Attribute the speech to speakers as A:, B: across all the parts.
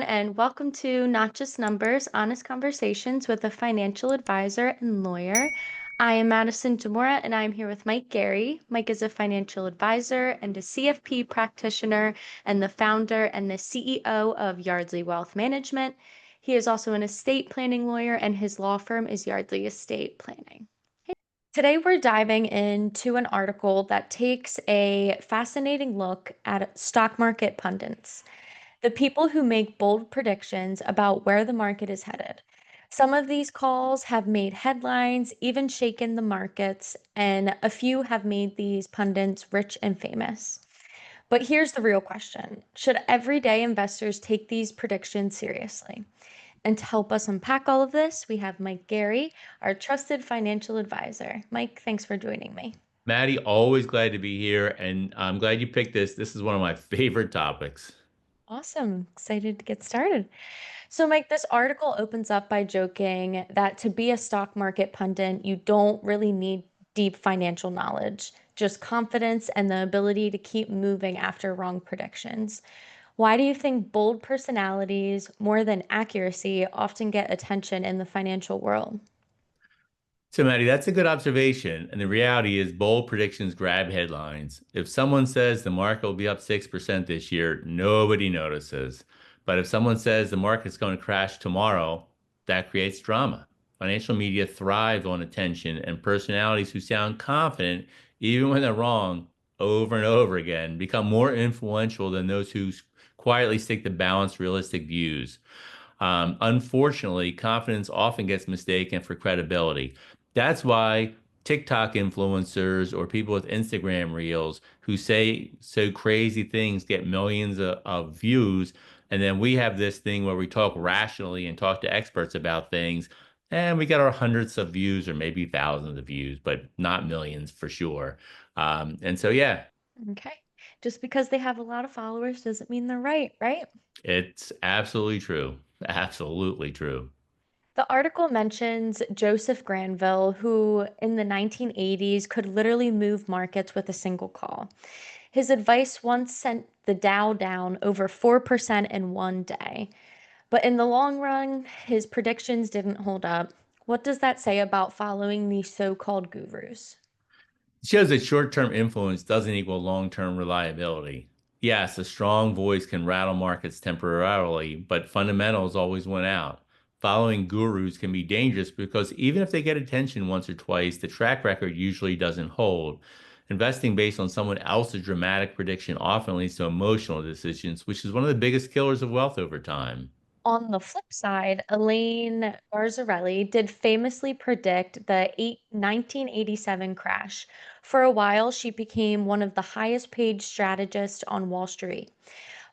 A: and welcome to Not Just Numbers, Honest Conversations with a Financial Advisor and Lawyer. I am Madison and I'm here with Mike Gary. Mike is a financial advisor and a CFP practitioner and the founder and the CEO of Yardley Wealth Management. He is also an estate planning lawyer, and his law firm is Yardley Estate Planning. Today, we're diving into an article that takes a fascinating look at stock market pundits, the people who make bold predictions about where the market is headed. Some of these calls have made headlines, even shaken the markets, and a few have made these pundits rich and famous. But here's the real question: should everyday investors take these predictions seriously? And to help us unpack all of this, we have Mike Gary, our trusted financial advisor. Mike, thanks for joining me.
B: Maddie, always glad to be here, and I'm glad you picked this. This is one of my favorite topics.
A: Awesome. Excited to get started. So, Mike, this article opens up by joking that to be a stock market pundit, you don't really need deep financial knowledge, just confidence and the ability to keep moving after wrong predictions. Why do you think bold personalities, more than accuracy, often get attention in the financial world?
B: So, Maddie, that's a good observation. And the reality is, bold predictions grab headlines. If someone says the market will be up 6% this year, nobody notices. But if someone says the market's going to crash tomorrow, that creates drama. Financial media thrives on attention, and personalities who sound confident, even when they're wrong, over and over again, become more influential than those who quietly stick to balanced, realistic views. Unfortunately, confidence often gets mistaken for credibility. That's why TikTok influencers or people with Instagram reels who say so crazy things get millions of views. And then we have this thing where we talk rationally and talk to experts about things, and we get our hundreds of views or maybe thousands of views, but not millions for sure. Yeah,
A: Okay. Just because they have a lot of followers doesn't mean they're right, right?
B: it's absolutely true. Absolutely true.
A: The article mentions Jospeh Granville, who in the 1980s could literally move markets with a single call. His advice once sent the Dow down over 4% in one day. But in the long run, his predictions didn't hold up. What does that say about following these so-called gurus?
B: It shows that short-term influence doesn't equal long-term reliability. Yes, a strong voice can rattle markets temporarily, but fundamentals always win out. Following gurus can be dangerous because even if they get attention once or twice, the track record usually doesn't hold. Investing based on someone else's dramatic prediction often leads to emotional decisions, which is one of the biggest killers of wealth over time.
A: On the flip side, Elaine Garzarelli did famously predict the 1987 crash. For a while, she became one of the highest paid strategists on Wall Street.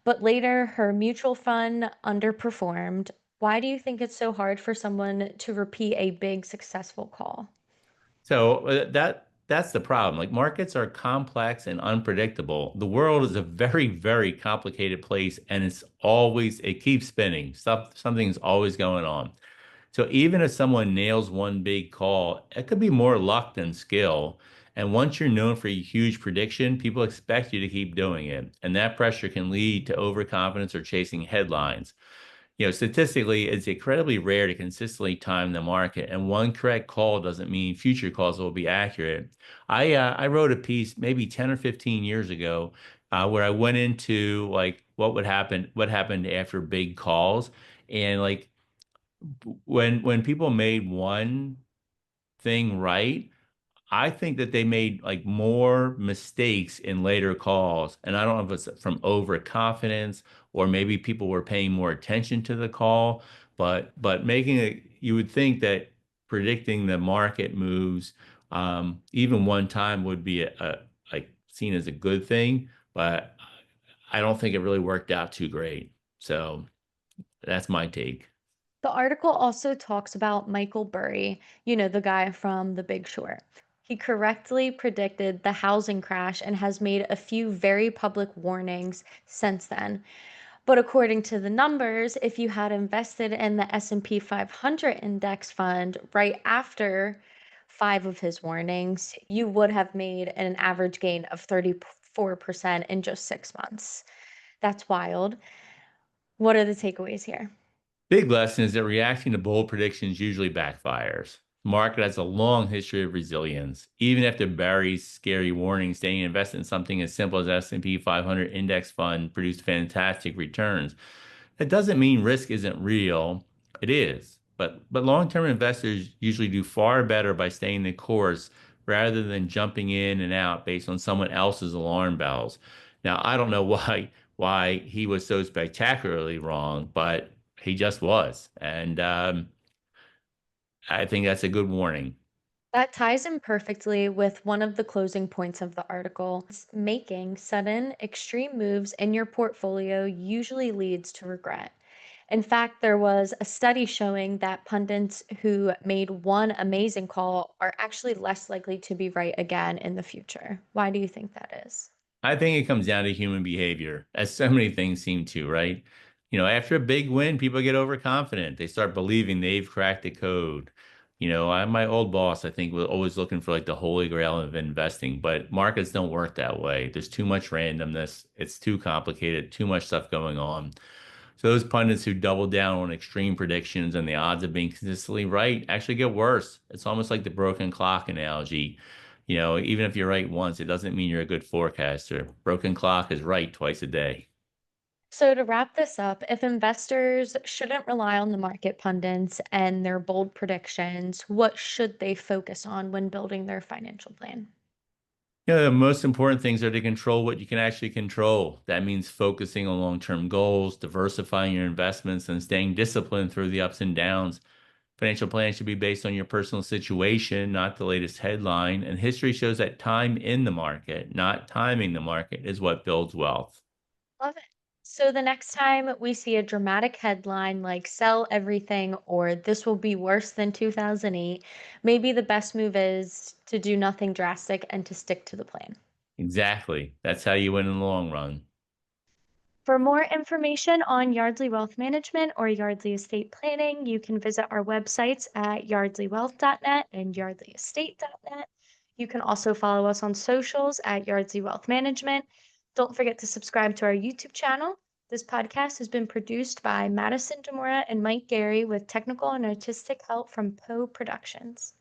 A: But later, her mutual fund underperformed. Why do you think it's so hard for someone to repeat a big successful call?
B: That's the problem. Like markets are complex and unpredictable. The world is a very, very complicated place, and it keeps spinning. Something's always going on. So even if someone nails one big call, it could be more luck than skill. And once you're known for a huge prediction, people expect you to keep doing it. And that pressure can lead to overconfidence or chasing headlines. Statistically, it's incredibly rare to consistently time the market, and one correct call doesn't mean future calls will be accurate. I wrote a piece maybe 10 or 15 years ago where I went into like what happened after big calls, and like when people made one thing right, I think that they made like more mistakes in later calls. And I don't know if it's from overconfidence or maybe people were paying more attention to the call, but making it, you would think that predicting the market moves even one time would be like seen as a good thing, but I don't think it really worked out too great. So that's my take.
A: The article also talks about Michael Burry, the guy from The Big Short. He correctly predicted the housing crash and has made a few very public warnings since then. But according to the numbers, if you had invested in the S&P 500 index fund right after five of his warnings, you would have made an average gain of 34% in just 6 months. That's wild. What are the takeaways here?
B: Big lesson is that reacting to bold predictions usually backfires. Market has a long history of resilience. Even after Barry's scary warning, staying invested in something as simple as S&P 500 index fund produced fantastic returns. That doesn't mean risk isn't real. It is. But long-term investors usually do far better by staying the course rather than jumping in and out based on someone else's alarm bells. Now, I don't know why he was so spectacularly wrong, but he just was. And I think that's a good warning.
A: That ties in perfectly with one of the closing points of the article. Making sudden, extreme moves in your portfolio usually leads to regret. In fact, there was a study showing that pundits who made one amazing call are actually less likely to be right again in the future. Why do you think that is?
B: I think it comes down to human behavior, as so many things seem to, right? After a big win, people get overconfident. They start believing they've cracked the code. My old boss, I think, was always looking for like the holy grail of investing, but markets don't work that way. There's too much randomness. It's too complicated, too much stuff going on. So those pundits who double down on extreme predictions and the odds of being consistently right actually get worse. It's almost like the broken clock analogy. Even if you're right once, it doesn't mean you're a good forecaster. Broken clock is right twice a day.
A: So, to wrap this up, if investors shouldn't rely on the market pundits and their bold predictions, what should they focus on when building their financial plan?
B: The most important things are to control what you can actually control. That means focusing on long-term goals, diversifying your investments, and staying disciplined through the ups and downs. Financial planning should be based on your personal situation, not the latest headline. And history shows that time in the market, not timing the market, is what builds wealth.
A: Love it. So the next time we see a dramatic headline like sell everything or this will be worse than 2008, maybe the best move is to do nothing drastic and to stick to the plan.
B: Exactly. That's how you win in the long run.
A: For more information on Yardley Wealth Management or Yardley Estate Planning, you can visit our websites at yardleywealth.net and yardleyestate.net. You can also follow us on socials at Yardley Wealth Management. Don't forget to subscribe to our YouTube channel. This podcast has been produced by Madison Demora and Mike Gary with technical and artistic help from Poe Productions.